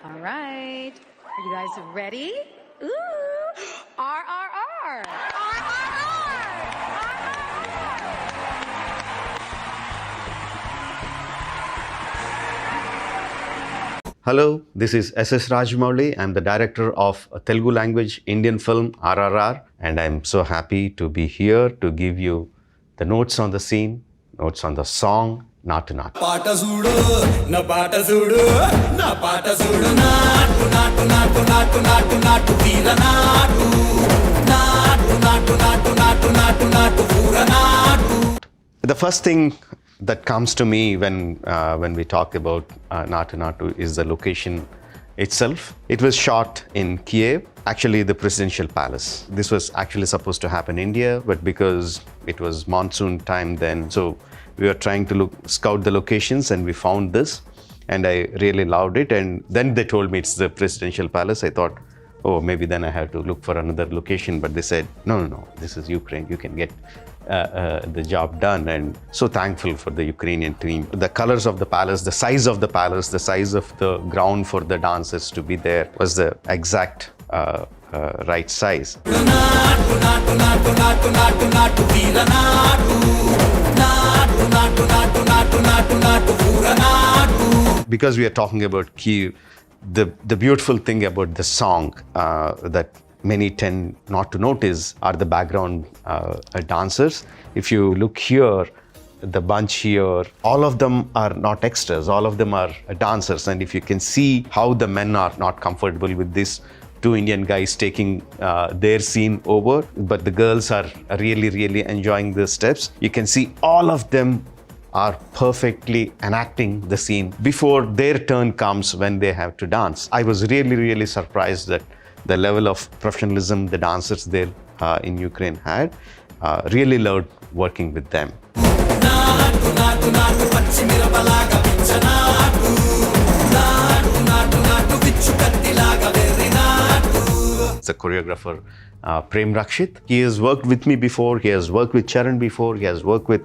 All right. Are you guys ready? Ooh! RRR! Hello, this is S.S. Rajamouli. I'm the director of a Telugu language Indian film RRR, and I'm so happy to be here to give you the notes on the scene, notes on the song Naatu Naatu. పాట చూడు నా పాట చూడు నా పాట చూడు నాటు నాటు నాటు నాటు నాటు నాటు వీర నాటు నాటు నాటు నాటు నాటు నాటు నాటు పూర నాటు. The first thing that comes to me when we talk about Naatu Naatu is the location itself. It was shot in Kiev, actually the presidential palace. This was actually supposed to happen in India, but because it was monsoon time then, so we were trying to scout the locations, and we found this, and I really loved it. And then they told me it's the presidential palace. I thought, oh, maybe then I have to look for another location, but they said, no, this is Ukraine. You can get the job done, and so thankful for the Ukrainian team. The colors of the palace, the size of the palace, the size of the ground for the dancers to be there was the exact right size. Because we are talking about Kyiv, the beautiful thing about the song that many tend not to notice are the background dancers. If you look here, the bunch here, all of them are not extras, all of them are dancers. And if you can see how the men are not comfortable with this, two Indian guys taking their scene over, but the girls are really enjoying the steps. You can see all of them are perfectly enacting the scene before their turn comes when they have to dance. I was really surprised that the level of professionalism the dancers there in Ukraine had. Really loved working with them. The choreographer Prem Rakshit, he has worked with me before, he has worked with Charan before, he has worked with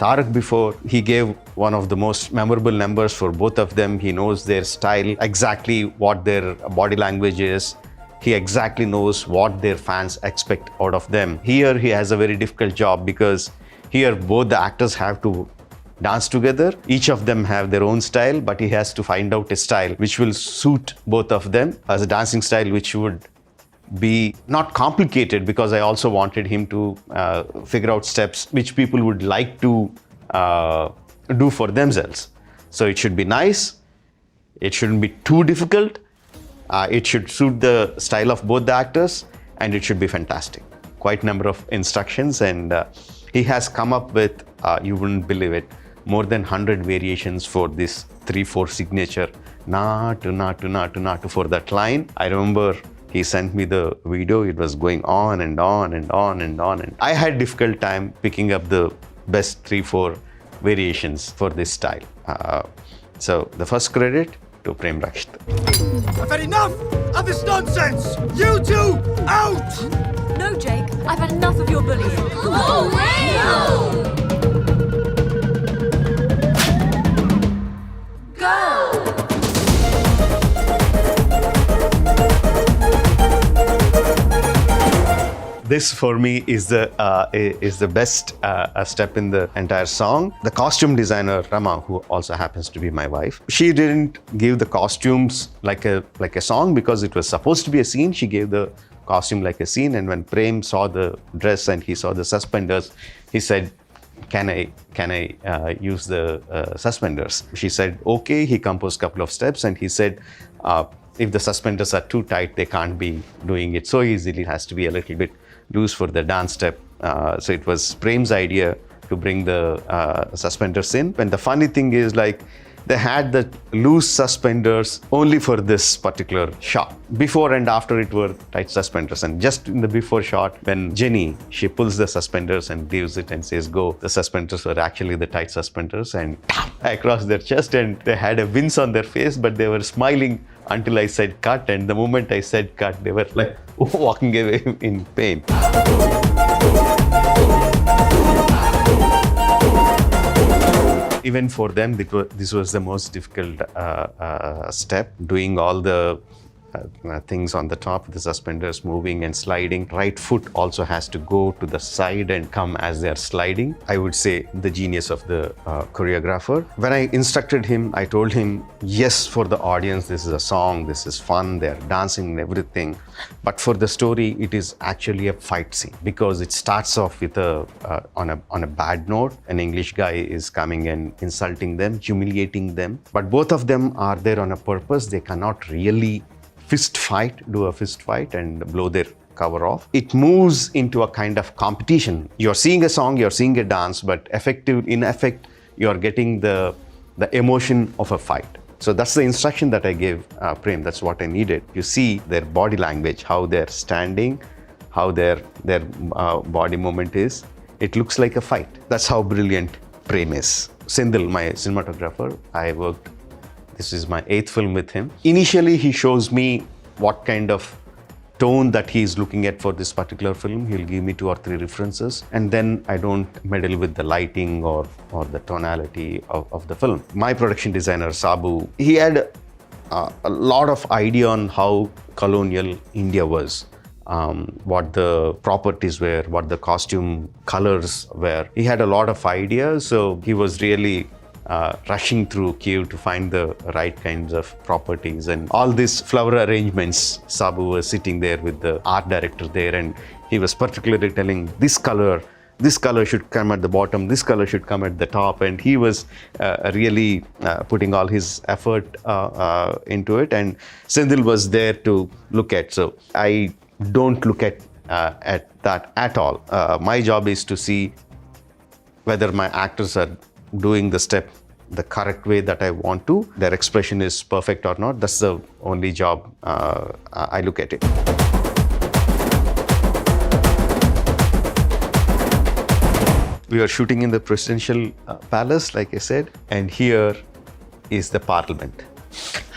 Tarak before. He gave one of the most memorable numbers for both of them. He knows their style, exactly what their body language is. He exactly knows what their fans expect out of them. Here he has a very difficult job because here both the actors have to dance together. Each of them have their own style, but he has to find out a style which will suit both of them as a dancing style which would be not complicated, because I also wanted him to figure out steps which people would like to do for themselves. So it should be nice, it shouldn't be too difficult, it should suit the style of both the actors, and it should be fantastic. Quite a number of instructions, and he has come up with, you wouldn't believe it, more than 100 variations for this 3/4 signature Naatu Naatu Naatu Naatu for that line. I remember he sent me the video. It was going on and on and on and on, and I had difficult time picking up the best 3/4 variations for this style. So the first credit to Prem Rakshit. I've had enough of this nonsense. You two out. No, Jake, I've had enough of your bullying. Oh, no! Go! This for me is the best step in the entire song. The costume designer Rama, who also happens to be my wife, she didn't give the costumes like a song because it was supposed to be a scene. She gave the costume like a scene, and when Prem saw the dress and he saw the suspenders, he said, can I use the suspenders? She said okay. He composed a couple of steps, and he said if the suspenders are too tight, they can't be doing it so easily. It has to be a little bit loose for the dance step. So it was Prem's idea to bring the suspenders in. And the funny thing is, like, they had the loose suspenders only for this particular shot. Before and after it were tight suspenders. And just in the before shot, when Jenny, she pulls the suspenders and gives it and says go, the suspenders were actually the tight suspenders, and across their chest, and they had a wince on their face, but they were smiling until I said cut. And the moment I said cut, they were like walking away in pain. Even for them, this was the most difficult step, doing all the things on the top, the suspenders moving and sliding. Right foot also has to go to the side and come as they're sliding. I would say the genius of the choreographer. When I instructed him, I told him, yes, for the audience, this is a song, this is fun, they're dancing and everything. But for the story, it is actually a fight scene because it starts off with on a bad note. An English guy is coming and insulting them, humiliating them. But both of them are there on a purpose. They cannot really do a fist fight and blow their cover off. It moves into a kind of competition. You're seeing a song, you're seeing a dance, but in effect, you're getting the emotion of a fight. So that's the instruction that I gave Prem. That's what I needed. You see their body language, how they're standing, how their body movement is. It looks like a fight. That's how brilliant Prem is. Sindhil, my cinematographer, this is my 8th film with him. Initially, he shows me what kind of tone that he's looking at for this particular film. He'll give me 2 or 3 references, and then I don't meddle with the lighting or the tonality of the film. My production designer, Sabu, he had a lot of idea on how colonial India was. What the properties were, what the costume colors were. He had a lot of ideas, so he was really rushing through Kyiv to find the right kinds of properties and all these flower arrangements. Sabu was sitting there with the art director there, and he was particularly telling this color should come at the bottom, this color should come at the top, and he was really putting all his effort into it, and Sindhil was there to look at. So I don't look at that at all. My job is to see whether my actors are doing the step the correct way that I want to, their expression is perfect or not. That's the only job I look at it. We were shooting in the presidential palace, like I said, and here is the parliament.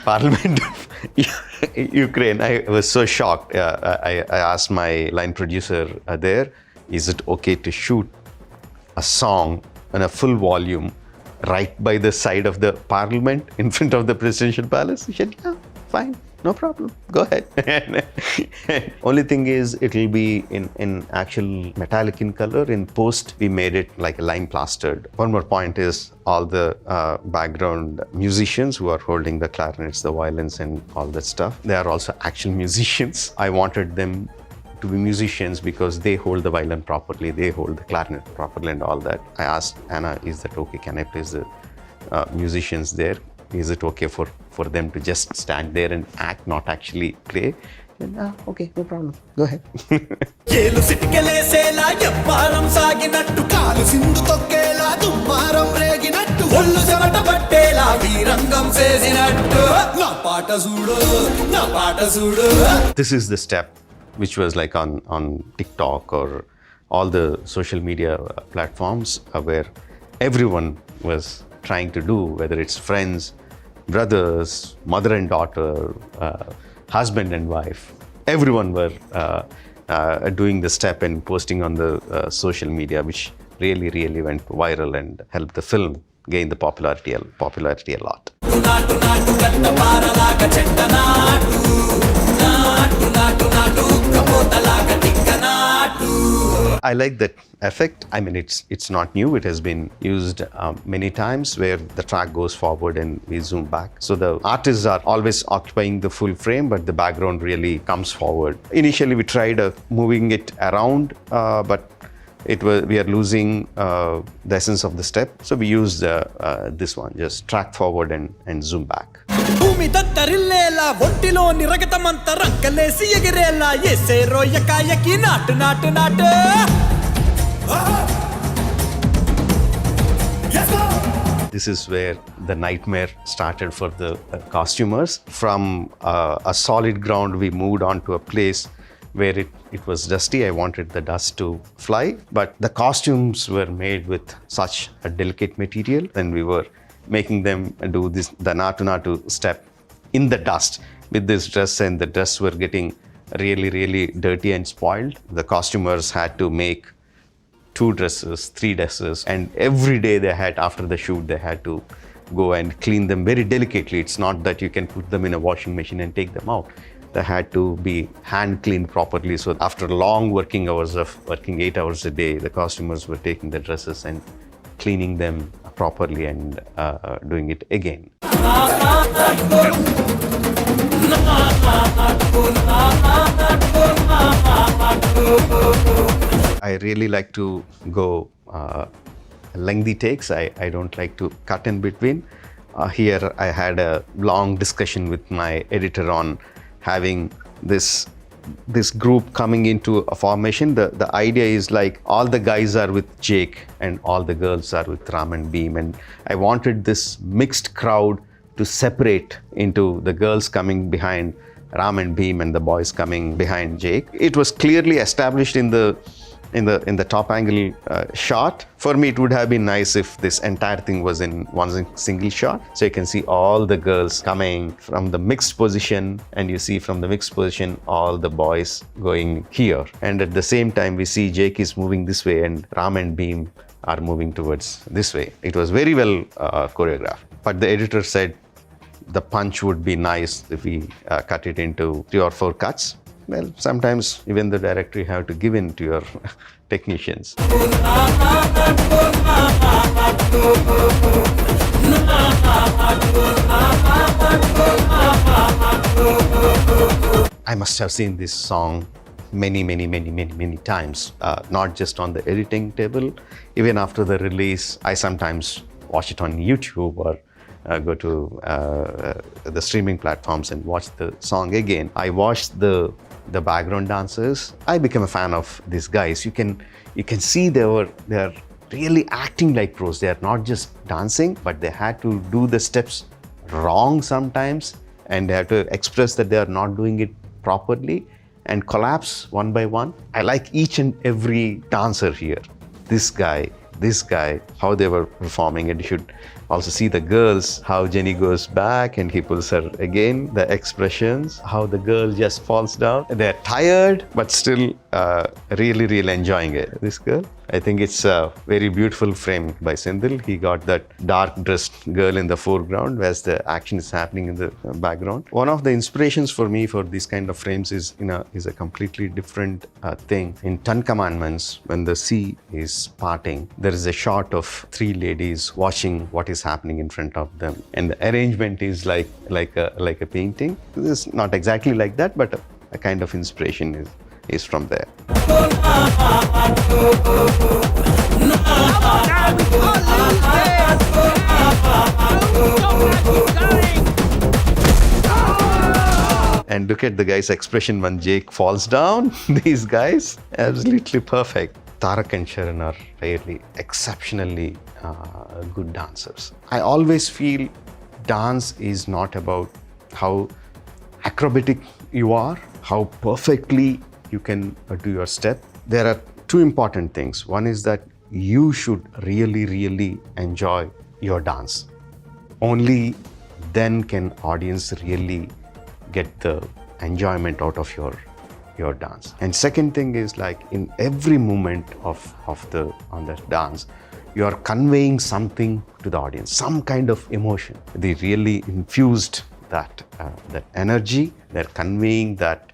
Parliament of Ukraine. I was so shocked. I asked my line producer there, is it okay to shoot a song on a full volume right by the side of the parliament in front of the presidential palace? He said, yeah, fine, no problem, go ahead. Only thing is, it will be in actual metallic in color. In post, we made it like a lime plastered. One more point is all the background musicians who are holding the clarinets, the violins and all that stuff, they are also actual musicians. I wanted them to be musicians because they hold the violin properly, they hold the clarinet properly and all that. I asked Anna, is that okay? Can I place the musicians there? Is it okay for them to just stand there and act, not actually play? And, okay, no problem. Go ahead. This is the step which was like on TikTok or all the social media platforms where everyone was trying to do, whether it's friends, brothers, mother and daughter, husband and wife. Everyone were doing the step and posting on the social media, which really went viral and helped the film gain the popularity a lot. I like that effect. I mean, it's not new. It has been used many times where the track goes forward and we zoom back. So the artists are always occupying the full frame, but the background really comes forward. Initially, we tried moving it around, but we are losing the essence of the step. So we used this one, just track forward and zoom back. This is where the nightmare started for the costumers. From a solid ground, we moved on to a place where it was dusty. I wanted the dust to fly, but the costumes were made with such a delicate material, and we were making them do the Naatu Naatu step in the dust with this dress, and the dress were getting really dirty and spoiled. The costumers had to make 2 dresses, 3 dresses, and every day they had, after the shoot, they had to go and clean them very delicately. It's not that you can put them in a washing machine and take them out. They had to be hand cleaned properly. So after long working hours of working 8 hours a day, the costumers were taking the dresses and cleaning them properly and doing it again. I really like to go lengthy takes. I don't like to cut in between. Here I had a long discussion with my editor on having this group coming into a formation. The idea is like all the guys are with Jake and all the girls are with Ram and Beam, and I wanted this mixed crowd to separate into the girls coming behind Ram and Beam and the boys coming behind Jake. It was clearly established in the top angle shot. For me, it would have been nice if this entire thing was in one single shot. So you can see all the girls coming from the mixed position, and you see from the mixed position all the boys going here. And at the same time, we see Jake is moving this way and Ram and Beam are moving towards this way. It was very well choreographed. But the editor said the punch would be nice if we cut it into 3 or 4 cuts. Well, sometimes even the director, you have to give in to your technicians. I must have seen this song many times, not just on the editing table. Even after the release, I sometimes watch it on YouTube or go to the streaming platforms and watch the song again. I watched the background dancers. I became a fan of these guys. You can see they are really acting like pros. They are not just dancing, but they had to do the steps wrong sometimes, and they have to express that they are not doing it properly and collapse one by one. I like each and every dancer here. This guy, how they were performing, and you should also see the girls, how Jenny goes back and he pulls her again, the expressions, how the girl just falls down. They're tired, but still really enjoying it. This girl, I think it's a very beautiful frame by Sindhil. He got that dark dressed girl in the foreground, whereas the action is happening in the background. One of the inspirations for me for these kind of frames is a completely different thing. In 10 Commandments, when the sea is parting, there is a shot of 3 ladies watching what is happening in front of them, and the arrangement is like a painting. This is not exactly like that, but a kind of inspiration is from there. And look at the guy's expression when Jake falls down. These guys, absolutely perfect. Tarak and Sharan are really exceptionally good dancers. I always feel dance is not about how acrobatic you are, how perfectly you can do your step. There are 2 important things. One is that you should really enjoy your dance. Only then can audience really get the enjoyment out of your dance. And second thing is, like, in every moment on the dance, you are conveying something to the audience, some kind of emotion. They really infused that energy. They're conveying that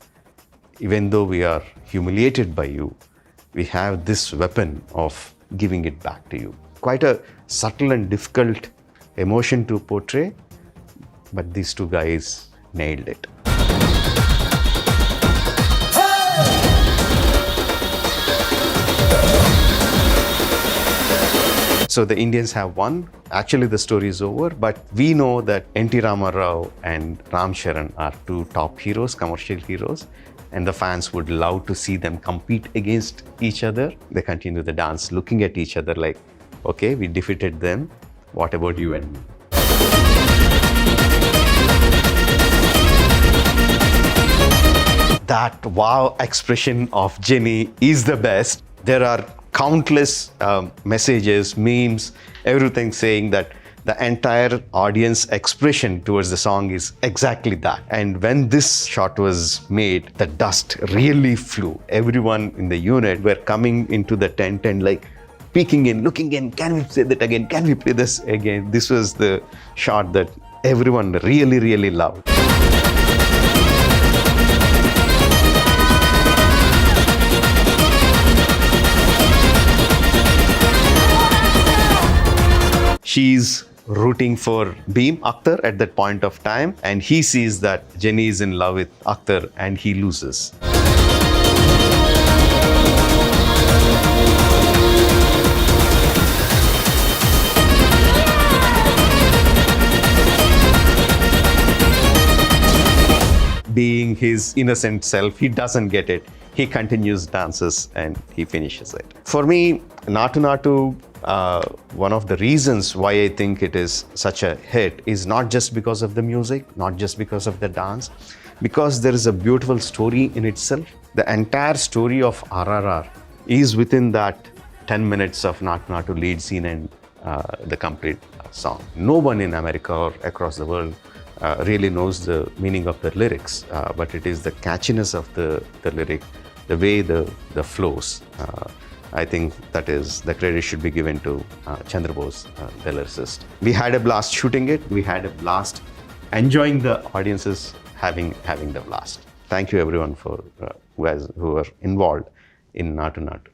even though we are humiliated by you, we have this weapon of giving it back to you. Quite a subtle and difficult emotion to portray, but these 2 guys nailed it. So the Indians have won. Actually, the story is over, but we know that N.T. Rama Rao and Ram Charan are 2 top heroes, commercial heroes, and the fans would love to see them compete against each other. They continue the dance, looking at each other like, okay, we defeated them. What about you and me? That wow expression of Jenny is the best. There are countless messages, memes, everything saying that The entire audience expression towards the song is exactly that. And when this shot was made, the dust really flew. Everyone in the unit were coming into the tent and like peeking in, looking in, can we say that again? Can we play this again? This was the shot that everyone really, really loved. She's rooting for Beam Akhtar at that point of time, and he sees that Jenny is in love with Akhtar and he loses. Being his innocent self, he doesn't get it. He continues dances and he finishes it. For me, Naatu Naatu, one of the reasons why I think it is such a hit is not just because of the music, not just because of the dance, because there is a beautiful story in itself. The entire story of RRR is within that 10 minutes of Naatu Naatu lead scene and the complete song. No one in America or across the world really knows the meaning of the lyrics, but it is the catchiness of the lyric, the way the flows. I think that is the credit should be given to Chandra Bose, the lyricist. We had a blast shooting it. We had a blast enjoying the audiences having the blast. Thank you everyone for who are involved in Naatu Naatu.